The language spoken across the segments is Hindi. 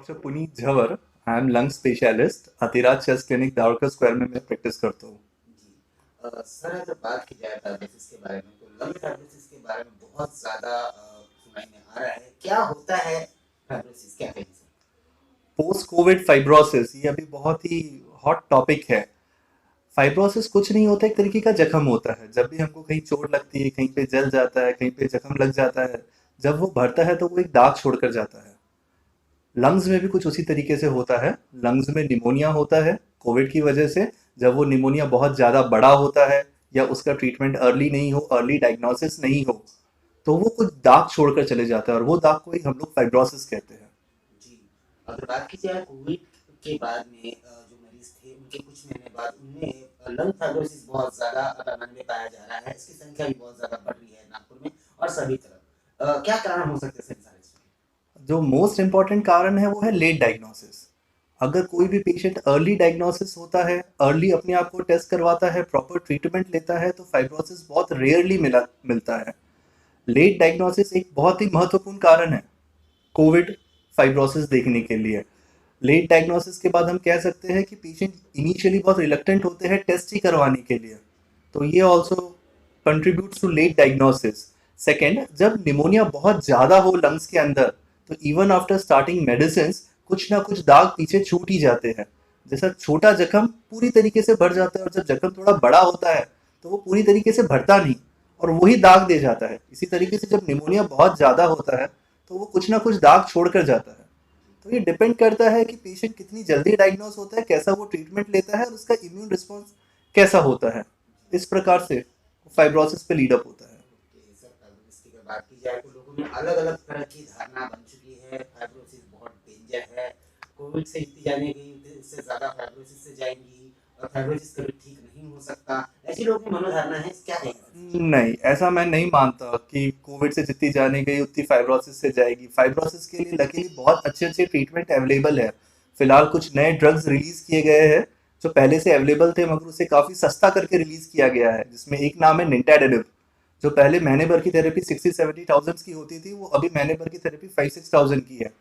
Doctor Puneet Jhawar. I am lung specialist Atiraj chest clinic Dawadka square में मैं प्रैक्टिस करता हूँ। जी। सर अगर बात की जाए फाइब्रोसिस के बारे में तो लंग फाइब्रोसिस के बारे में बहुत ज़्यादा सुनाई में आ रहा है। क्या होता है फाइब्रोसिस? क्या कहेंगे सर? पोस्ट कोविड फाइब्रोसिस ये अभी बहुत ही हॉट टॉपिक है। फाइब्रोसिस कुछ नहीं होता, एक तरीके का जख्म होता है। जब भी हमको कहीं चोट लगती है, कहीं पे जल जाता है, कहीं पे जख्म लग जाता है, जब वो भरता है तो वो एक दाग छोड़कर जाता है। लंग्स में भी कुछ उसी तरीके से होता है। लंग्स में निमोनिया होता है कोविड की वजह से। जब वो निमोनिया बहुत ज़्यादा बड़ा होता है या उसका ट्रीटमेंट अर्ली नहीं हो, अर्ली डायग्नोसिस नहीं हो, तो वो कुछ दाग छोड़कर चले जाता है और वो दाग को ही हम लोग फाइब्रोसिस कहते हैं। जी। अगर बात की जाए कोविड के बाद में जो मरीज थे उनके कुछ महीने बाद उनमें लंग फाइब्रोसिस बहुत ज़्यादा पैमाने में पाया जा रहा है। इसकी संख्या भी बहुत ज़्यादा बढ़ रही है नागपुर में और सभी तरफ। क्या कारण हो सकते हैं सर इन सारे इसके? जो मोस्ट इम्पॉर्टेंट कारण है वो है लेट डायग्नोसिस। अगर कोई भी पेशेंट अर्ली डायग्नोसिस होता है, अर्ली अपने आप को टेस्ट करवाता है, प्रॉपर ट्रीटमेंट लेता है, तो फाइब्रोसिस बहुत रेयरली मिलता है। लेट डायग्नोसिस एक बहुत ही महत्वपूर्ण कारण है कोविड फाइब्रोसिस देखने के लिए। लेट डायग्नोसिस के बाद हम कह सकते हैं कि पेशेंट इनिशियली बहुत रिलक्टेंट होते हैं टेस्ट ही करवाने के लिए, तो ये also contributes to late diagnosis. Second, जब निमोनिया बहुत ज़्यादा हो लंग्स के अंदर, तो इवन आफ्टर स्टार्टिंग मेडिसिन कुछ ना कुछ दाग पीछे छूट ही जाते हैं। जैसा छोटा जख्म पूरी तरीके से भर जाता है और जब जख्म थोड़ा बड़ा होता है तो वो पूरी तरीके से भरता नहीं और वही दाग दे जाता है। इसी तरीके से जब निमोनिया बहुत ज़्यादा होता है तो वो कुछ ना कुछ दाग छोड़ कर जाता है। तो ये डिपेंड करता है कि पेशेंट कितनी जल्दी डायग्नोस होता है, कैसा वो ट्रीटमेंट लेता है और उसका इम्यून रिस्पॉन्स कैसा होता है। इस प्रकार से फाइब्रोसिस पे लीड अप होता है। ओके सर, फाइब्रोसिस की अगर बात की जाए तो लोगों में अलग-अलग तरह की धारणा बन चुकी है। फाइब्रोसिस बहुत डेंजर है, कोविड से जितनी जाने गई उससे ज़्यादा फाइब्रोसिस से जाएँगी और फाइब्रोसिस कभी ठीक नहीं हो सकता। ऐसी लोगों की मनोधारणा है, क्या कहेंगे सर इसके बारे नहीं, ऐसा मैं नहीं मानता कि कोविड से जितनी जाने गई उतनी फाइब्रोसिस से जाएगी। फाइब्रोसिस के लिए लकीली बहुत अच्छे अच्छे ट्रीटमेंट अवेलेबल है। फिलहाल कुछ नए ड्रग्स रिलीज किए गए हैं जो पहले से अवेलेबल थे मगर उसे काफ़ी सस्ता करके रिलीज किया गया है, जिसमें एक नाम है निंटाडेनिब। जो पहले महीने भर की थेरेपी 60-70 थाउजेंड की होती थी, वो अभी महीने भर की थेरेपी 5-6 थाउजेंड की है।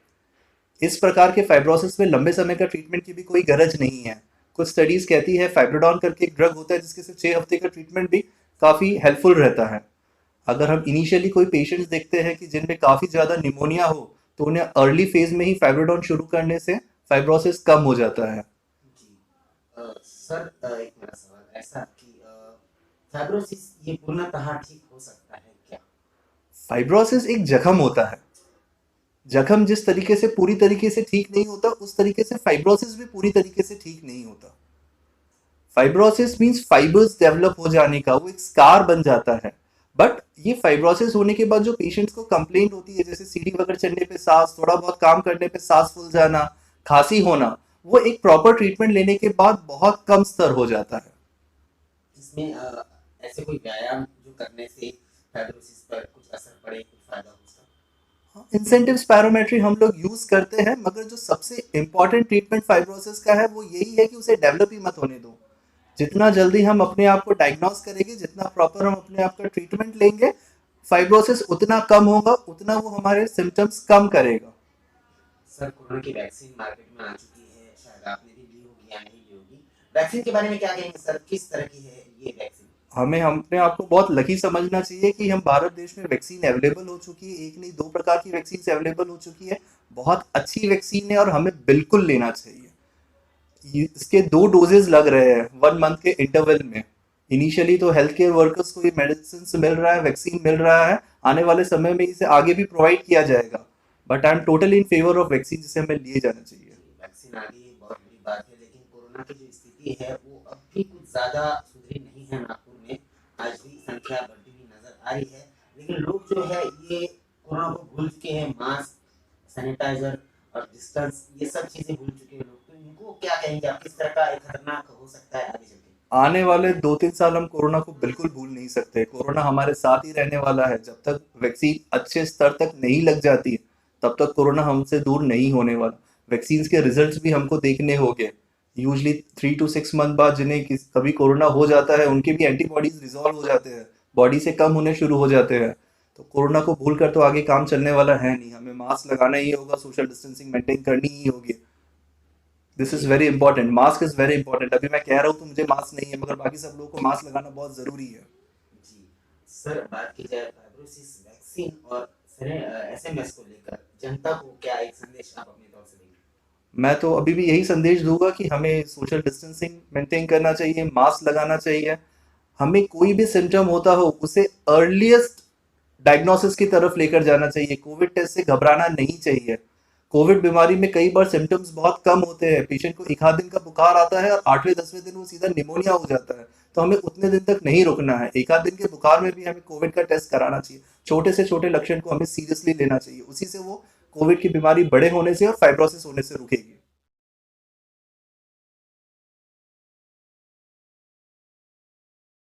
इस प्रकार के फाइब्रोसिस में लंबे समय का ट्रीटमेंट की भी कोई गरज नहीं है। कुछ स्टडीज कहती है फाइब्रोडॉन करके एक ड्रग होता है जिसके सिर्फ 6 हफ्ते का ट्रीटमेंट भी काफ़ी हेल्पफुल रहता है। अगर हम इनिशियली कोई पेशेंट्स देखते हैं कि जिनमें काफ़ी ज़्यादा निमोनिया हो, तो उन्हें अर्ली फेज में ही फाइब्रोडॉन शुरू करने से फाइब्रोसिस कम हो जाता है। में? जी। सर एक मेरा सवाल ऐसा कि फाइब्रोसिस ये पूर्णतः ठीक हो सकता है क्या? फाइब्रोसिस एक जख्म होता है। जख्म जिस तरीके से पूरी तरीके से ठीक नहीं होता, उस तरीके से फाइब्रोसिस भी पूरी तरीके से ठीक नहीं होता। फाइब्रोसिस मींस फाइबर्स डेवलप हो जाने का, वो एक स्कार बन जाता है। बट ये फाइब्रोसिस होने के बाद जो पेशेंट्स को कंप्लेंट होती है, जैसे सीढ़ी वगैरह चढ़ने पे सांस, थोड़ा बहुत काम करने पे सांस फूल जाना, खांसी होना, वो एक प्रॉपर ट्रीटमेंट लेने के बाद बहुत कम स्तर हो जाता है। जिसमें ऐसे कोई व्यायाम जो करने से फाइब्रोसिस पर कुछ असर पड़े, कुछ फायदा हो उसका? इंसेंटिव स्पायरोमेट्री हम लोग यूज करते हैं, मगर जो सबसे इंपॉर्टेंट ट्रीटमेंट फाइब्रोसिस का है वो यही है कि उसे डेवलप ही मत होने दो। जितना जल्दी हम अपने आप को डायग्नोस करेंगे, जितना प्रॉपर हम अपने आप का ट्रीटमेंट लेंगे, फाइब्रोसिस उतना कम होगा, उतना वो हमारे सिम्टम्स कम करेगा। सर कोरोना की वैक्सीन मार्केट में आ चुकी है, शायद आपने भी ली होगी या नहीं ली होगी। वैक्सीन के बारे में क्या कहेंगे सर? किस तरह की है ये वैक्सीन? हमें अपने आप को बहुत लकी समझना चाहिए कि हम भारत देश में वैक्सीन अवेलेबल हो चुकी है। एक नहीं, दो प्रकार की वैक्सीन अवेलेबल हो चुकी है। बहुत अच्छी वैक्सीन है और हमें बिल्कुल लेना चाहिए। इसके 2 डोजेज लग रहे हैं 1 मंथ के इंटरवल में। इनिशियली तो हेल्थ केयर वर्कर्स को ये मेडिसिन मिल रहा है, वैक्सीन मिल रहा है। आने वाले समय में इसे आगे भी प्रोवाइड किया जाएगा। But I am totally in favour of vaccine, जिसे हमें लिए जाना चाहिए। जी, वैक्सीन आ गई बहुत बड़ी बात है, लेकिन कोरोना की जो स्थिति है वो अब भी कुछ ज़्यादा सुधरी नहीं है नागपुर में। आज भी संख्या बढ़ती हुई नजर आ रही है, लेकिन लोग जो है ये कोरोना को भूल चुके हैं। मास्क, सैनिटाइजर और डिस्टेंस ये सब चीज़ें भूल चुके हैं लोग। तो इनको क्या कहेंगे आप? किस तरह का एक खतरनाक हो सकता है आगे चल के? आने वाले 2-3 साल हम कोरोना को बिल्कुल भूल नहीं सकते। कोरोना हमारे साथ ही रहने वाला है। जब तक वैक्सीन अच्छे स्तर तक नहीं लग जाती, तब तक कोरोना हमसे दूर नहीं होने वाला। वैक्सीन के रिजल्ट्स भी हमको देखने होंगे। यूजली 3 to 6 मंथ बाद जिन्हें कभी कोरोना हो जाता है, उनके भी एंटीबॉडीज रिजॉल्व हो जाते हैं, बॉडी से कम होने शुरू हो जाते हैं। तो कोरोना को भूल कर तो आगे काम चलने वाला है नहीं, हमें मास्क लगाना ही होगा, सोशल डिस्टेंसिंग मेंटेन करनी ही होगी। दिस इज जी very important, mask is very important. अभी मैं कह रहा हूँ तो मुझे मास्क नहीं है, मगर बाकी सब लोगों को मास्क लगाना बहुत जरूरी है। जी सर, बात की जाए फाइब्रोसिस वैक्सीन और एसएमएस को लेकर जनता को क्या एक संदेश आप अपनी तरफ से देंगे? मैं तो अभी भी यही संदेश दूंगा कि हमें सोशल डिस्टेंसिंग मेंटेन करना चाहिए, मास्क लगाना चाहिए। हमें कोई भी सिम्टम होता हो उसे अर्लीस्ट डायग्नोसिस की तरफ लेकर जाना चाहिए, कोविड टेस्ट से घबराना नहीं चाहिए। कोविड बीमारी में कई बार सिम्टम्स बहुत कम होते हैं, पेशेंट को एक आध दिन का बुखार आता है और 8वें 10वें दिन वो सीधा निमोनिया हो जाता है। तो हमें उतने दिन तक नहीं रुकना है, एक आध दिन के बुखार में भी हमें कोविड का टेस्ट कराना चाहिए। छोटे से छोटे लक्षण को हमें सीरियसली लेना चाहिए, उसी से वो कोविड की बीमारी बड़े होने से और फाइब्रोसिस होने से रुकेगी।